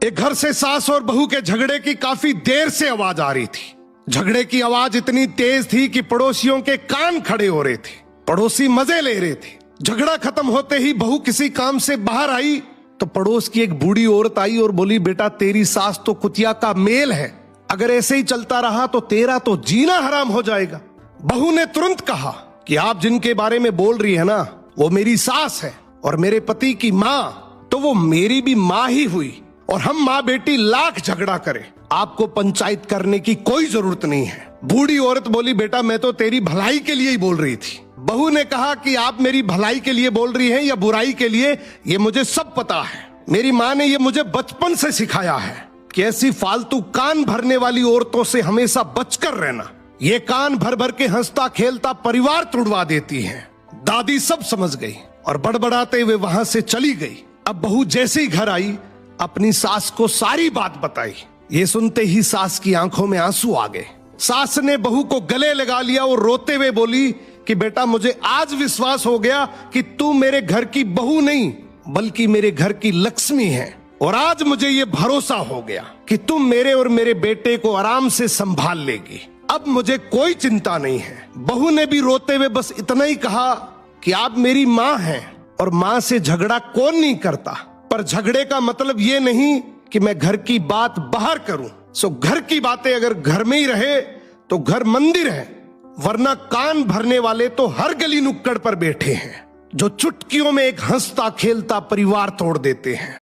एक घर से सास और बहू के झगड़े की काफी देर से आवाज आ रही थी। झगड़े की आवाज इतनी तेज थी कि पड़ोसियों के कान खड़े हो रहे थे। पड़ोसी मजे ले रहे थे। झगड़ा खत्म होते ही बहू किसी काम से बाहर आई तो पड़ोस की एक बूढ़ी औरत आई और बोली, बेटा तेरी सास तो कुतिया का मेल है, अगर ऐसे ही चलता रहा तो तेरा तो जीना हराम हो जाएगा। बहू ने तुरंत कहा कि आप जिनके बारे में बोल रही है ना, वो मेरी सास है और मेरे पति की माँ तो वो मेरी भी माँ ही हुई, और हम माँ बेटी लाख झगड़ा करें, आपको पंचायत करने की कोई जरूरत नहीं है। बूढ़ी औरत बोली, बेटा मैं तो तेरी भलाई के लिए ही बोल रही थी। बहू ने कहा कि आप मेरी भलाई के लिए बोल रही हैं या बुराई के लिए, ये मुझे सब पता है। मेरी माँ ने ये मुझे बचपन से सिखाया है कि ऐसी फालतू कान भरने वाली औरतों से हमेशा बचकर रहना। ये कान भर भर के हंसता खेलता परिवार तुड़वा देती हैं। दादी सब समझ गई और बड़बड़ाते हुए वहां से चली गई। अब बहू जैसे ही घर आई अपनी सास को सारी बात बताई। ये सुनते ही सास की आंखों में आंसू आ गए। सास ने बहू को गले लगा लिया और रोते हुए बोली कि बेटा मुझे आज विश्वास हो गया कि तू मेरे घर की बहू नहीं बल्कि मेरे घर की लक्ष्मी है, और आज मुझे ये भरोसा हो गया कि तुम मेरे और मेरे बेटे को आराम से संभाल लेगी। अब मुझे कोई चिंता नहीं है। बहू ने भी रोते हुए बस इतना ही कहा कि आप मेरी माँ हैं और माँ से झगड़ा कौन नहीं करता, पर झगड़े का मतलब ये नहीं कि मैं घर की बात बाहर करूं। सो घर की बातें अगर घर में ही रहे तो घर मंदिर है, वरना कान भरने वाले तो हर गली नुक्कड़ पर बैठे हैं जो चुटकियों में एक हंसता खेलता परिवार तोड़ देते हैं।